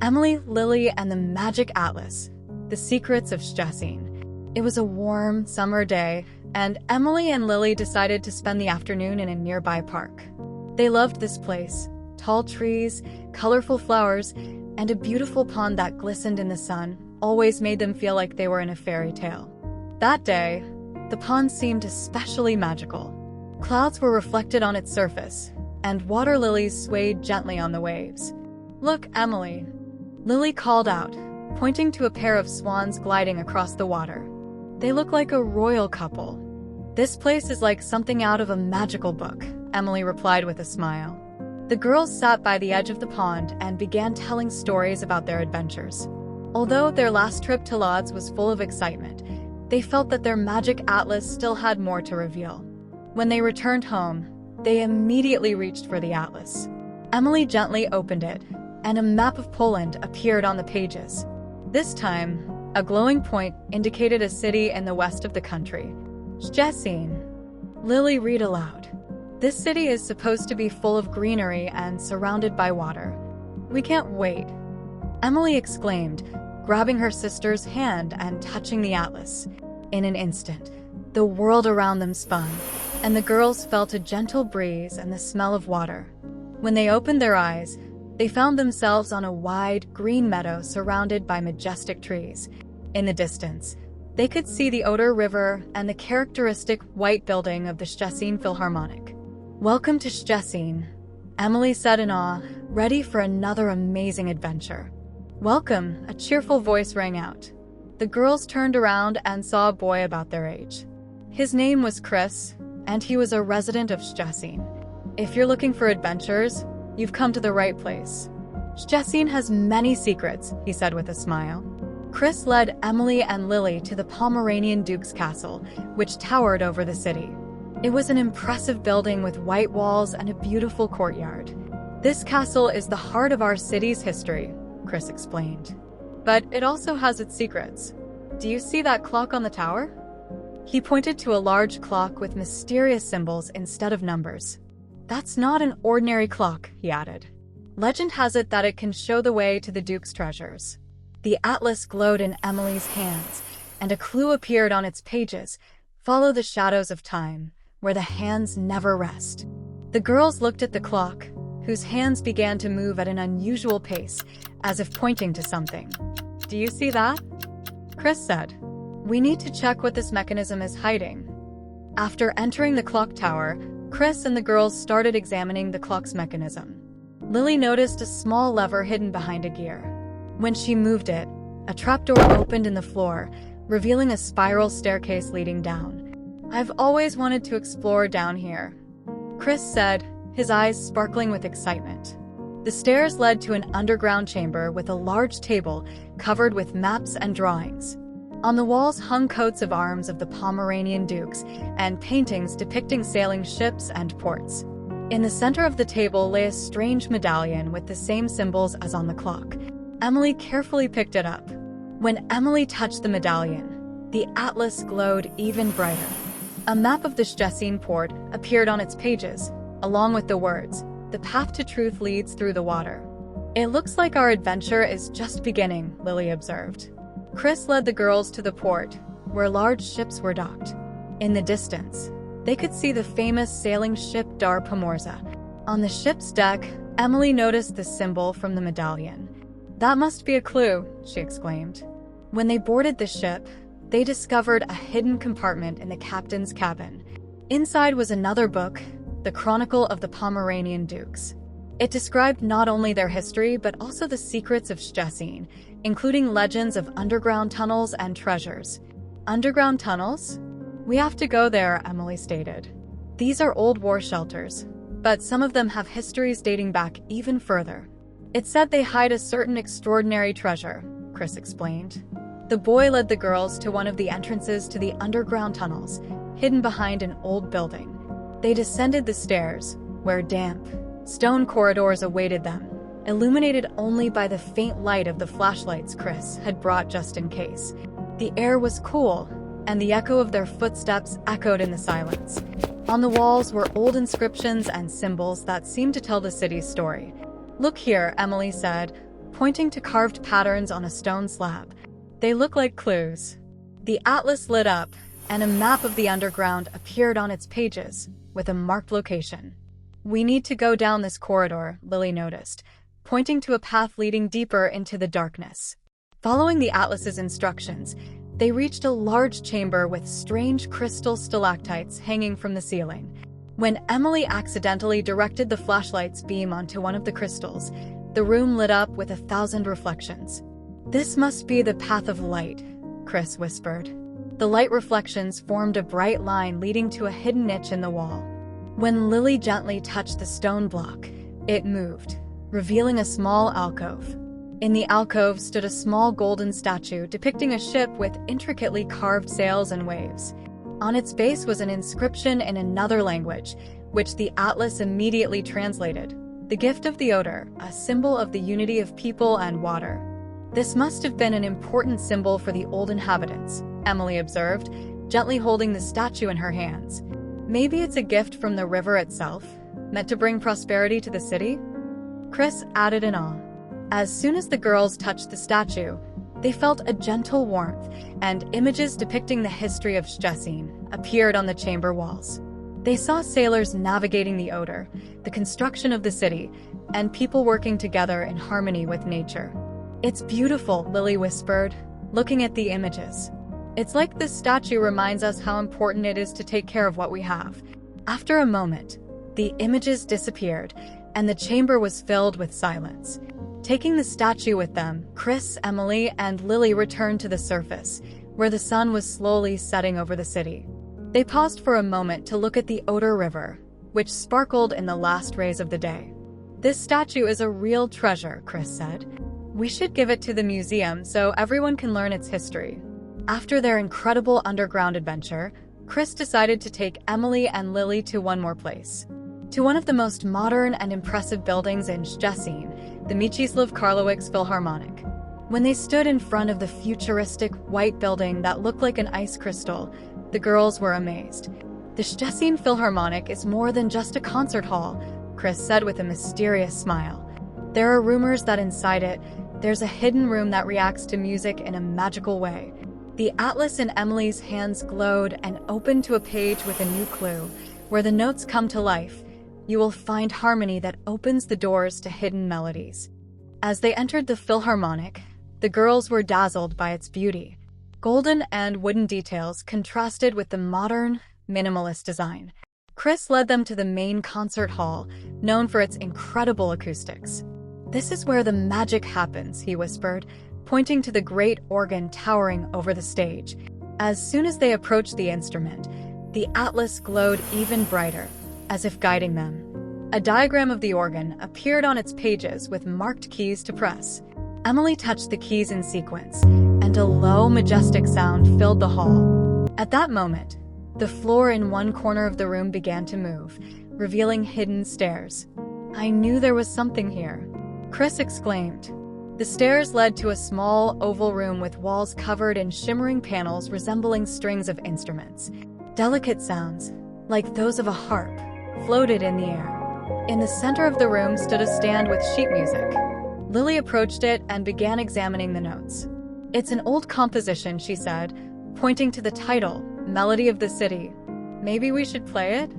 Emily, Lilly, and the Magic Atlas, The Secrets of Szczecin. It was a warm, summer day, and Emily and Lilly decided to spend the afternoon in a nearby park. They loved this place: tall trees, colorful flowers, and a beautiful pond that glistened in the sun always made them feel like they were in a fairy tale. That day, the pond seemed especially magical. Clouds were reflected on its surface, and water lilies swayed gently on the waves. "Look, Emily," Lilly called out, pointing to a pair of swans gliding across the water. "They look like a royal couple." "This place is like something out of a magical book," Emily replied with a smile. The girls sat by the edge of the pond and began telling stories about their adventures. Although their last trip to Lodz was full of excitement, they felt that their magic atlas still had more to reveal. When they returned home, they immediately reached for the atlas. Emily gently opened it, and a map of Poland appeared on the pages. This time, a glowing point indicated a city in the west of the country. "Szczecin." Lilly read aloud. "This city is supposed to be full of greenery and surrounded by water. We can't wait," Emily exclaimed, grabbing her sister's hand and touching the atlas. In an instant, the world around them spun, and the girls felt a gentle breeze and the smell of water. When they opened their eyes, they found themselves on a wide, green meadow surrounded by majestic trees. In the distance, they could see the Oder River and the characteristic white building of the Szczecin Philharmonic. "Welcome to Szczecin," Emily said in awe, ready for another amazing adventure. "Welcome," a cheerful voice rang out. The girls turned around and saw a boy about their age. His name was Chris, and he was a resident of Szczecin. "If you're looking for adventures, you've come to the right place. Szczecin has many secrets," he said with a smile. Chris led Emily and Lilly to the Pomeranian Duke's castle, which towered over the city. It was an impressive building with white walls and a beautiful courtyard. "This castle is the heart of our city's history," Chris explained. "But it also has its secrets. Do you see that clock on the tower?" He pointed to a large clock with mysterious symbols instead of numbers. "That's not an ordinary clock," he added. "Legend has it that it can show the way to the Duke's treasures." The atlas glowed in Emily's hands, and a clue appeared on its pages: "Follow the shadows of time, where the hands never rest." The girls looked at the clock, whose hands began to move at an unusual pace, as if pointing to something. "Do you see that?" Chris said. "We need to check what this mechanism is hiding." After entering the clock tower, Chris and the girls started examining the clock's mechanism. Lilly noticed a small lever hidden behind a gear. When she moved it, a trapdoor opened in the floor, revealing a spiral staircase leading down. "I've always wanted to explore down here," Chris said, his eyes sparkling with excitement. The stairs led to an underground chamber with a large table covered with maps and drawings. On the walls hung coats of arms of the Pomeranian dukes and paintings depicting sailing ships and ports. In the center of the table lay a strange medallion with the same symbols as on the clock. Emily carefully picked it up. When Emily touched the medallion, the atlas glowed even brighter. A map of the Szczecin port appeared on its pages, along with the words, "The path to truth leads through the water." "It looks like our adventure is just beginning," Lilly observed. Chris led the girls to the port, where large ships were docked. In the distance, they could see the famous sailing ship Dar Pomorza. On the ship's deck, Emily noticed the symbol from the medallion. "That must be a clue," she exclaimed. When they boarded the ship, they discovered a hidden compartment in the captain's cabin. Inside was another book, the Chronicle of the Pomeranian Dukes. It described not only their history but also the secrets of Szczecin, including legends of underground tunnels and treasures. "Underground tunnels? We have to go there," Emily stated. "These are old war shelters, but some of them have histories dating back even further. It said they hide a certain extraordinary treasure," Chris explained. The boy led the girls to one of the entrances to the underground tunnels, hidden behind an old building. They descended the stairs, where damp, stone corridors awaited them, illuminated only by the faint light of the flashlights Chris had brought just in case. The air was cool, and the echo of their footsteps echoed in the silence. On the walls were old inscriptions and symbols that seemed to tell the city's story. "Look here," Emily said, pointing to carved patterns on a stone slab. They look like clues. The atlas lit up, and a map of the underground appeared on its pages, with a marked location. "We need to go down this corridor," Lilly noticed, pointing to a path leading deeper into the darkness. Following the atlas's instructions, they reached a large chamber with strange crystal stalactites hanging from the ceiling. When Emily accidentally directed the flashlight's beam onto one of the crystals, the room lit up with 1,000 reflections. "This must be the path of light," Chris whispered. The light reflections formed a bright line leading to a hidden niche in the wall. When Lilly gently touched the stone block, it moved, revealing a small alcove. In the alcove stood a small golden statue depicting a ship with intricately carved sails and waves. On its base was an inscription in another language, which the atlas immediately translated: "The gift of the odor, a symbol of the unity of people and water." "This must have been an important symbol for the old inhabitants," Emily observed, gently holding the statue in her hands. "Maybe it's a gift from the river itself, meant to bring prosperity to the city?" Chris added in awe. As soon as the girls touched the statue, they felt a gentle warmth, and images depicting the history of Szczecin appeared on the chamber walls. They saw sailors navigating the odor, the construction of the city, and people working together in harmony with nature. "It's beautiful," Lilly whispered, looking at the images. "It's like this statue reminds us how important it is to take care of what we have." After a moment, the images disappeared, and the chamber was filled with silence. Taking the statue with them, Chris, Emily, and Lilly returned to the surface, where the sun was slowly setting over the city. They paused for a moment to look at the Oder River, which sparkled in the last rays of the day. "This statue is a real treasure," Chris said. "We should give it to the museum so everyone can learn its history." After their incredible underground adventure, Chris decided to take Emily and Lilly to one more place. To one of the most modern and impressive buildings in Szczecin, the Mieczysław Karłowicz Philharmonic. When they stood in front of the futuristic white building that looked like an ice crystal, the girls were amazed. "The Szczecin Philharmonic is more than just a concert hall," Chris said with a mysterious smile. "There are rumors that inside it, there's a hidden room that reacts to music in a magical way." The atlas in Emily's hands glowed and opened to a page with a new clue. "Where the notes come to life, you will find harmony that opens the doors to hidden melodies." As they entered the Philharmonic, the girls were dazzled by its beauty. Golden and wooden details contrasted with the modern, minimalist design. Chris led them to the main concert hall, known for its incredible acoustics. "This is where the magic happens," he whispered, pointing to the great organ towering over the stage. As soon as they approached the instrument, the atlas glowed even brighter, as if guiding them. A diagram of the organ appeared on its pages with marked keys to press. Emily touched the keys in sequence, and a low, majestic sound filled the hall. At that moment, the floor in one corner of the room began to move, revealing hidden stairs. "I knew there was something here," Chris exclaimed. The stairs led to a small, oval room with walls covered in shimmering panels resembling strings of instruments. Delicate sounds, like those of a harp, floated in the air. In the center of the room stood a stand with sheet music. Lilly approached it and began examining the notes. "It's an old composition," she said, pointing to the title, "Melody of the City." "Maybe we should play it?"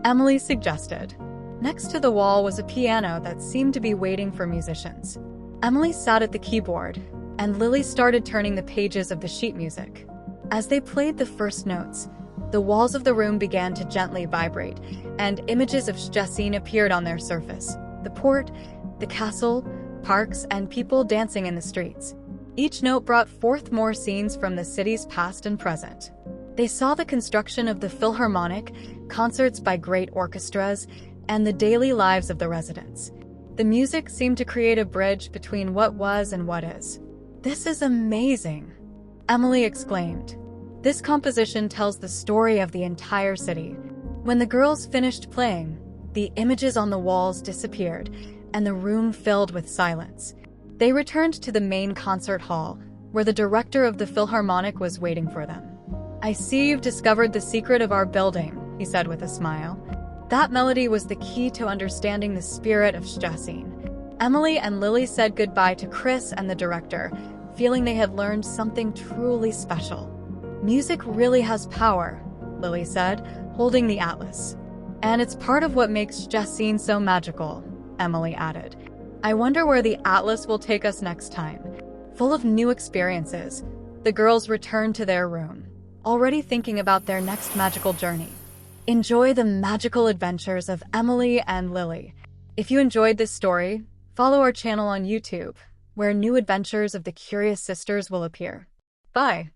Emily suggested. Next to the wall was a piano that seemed to be waiting for musicians. Emily sat at the keyboard, and Lilly started turning the pages of the sheet music. As they played the first notes, the walls of the room began to gently vibrate, and images of Szczecin appeared on their surface: the port, the castle, parks, and people dancing in the streets. Each note brought forth more scenes from the city's past and present. They saw the construction of the Philharmonic, concerts by great orchestras, and the daily lives of the residents. The music seemed to create a bridge between what was and what is. "This is amazing," Emily exclaimed. "This composition tells the story of the entire city." When the girls finished playing, the images on the walls disappeared, and the room filled with silence. They returned to the main concert hall, where the director of the Philharmonic was waiting for them. "I see you've discovered the secret of our building," he said with a smile. "That melody was the key to understanding the spirit of Szczecin." Emily and Lilly said goodbye to Chris and the director, feeling they had learned something truly special. Music really has power, Lilly said, holding the atlas. And it's part of what makes Szczecin so magical, Emily added. I wonder where the atlas will take us next time. Full of new experiences, the girls returned to their room, already thinking about their next magical journey. Enjoy the magical adventures of Emily and Lilly. If you enjoyed this story, follow our channel on YouTube, where new adventures of the Curious Sisters will appear. Bye.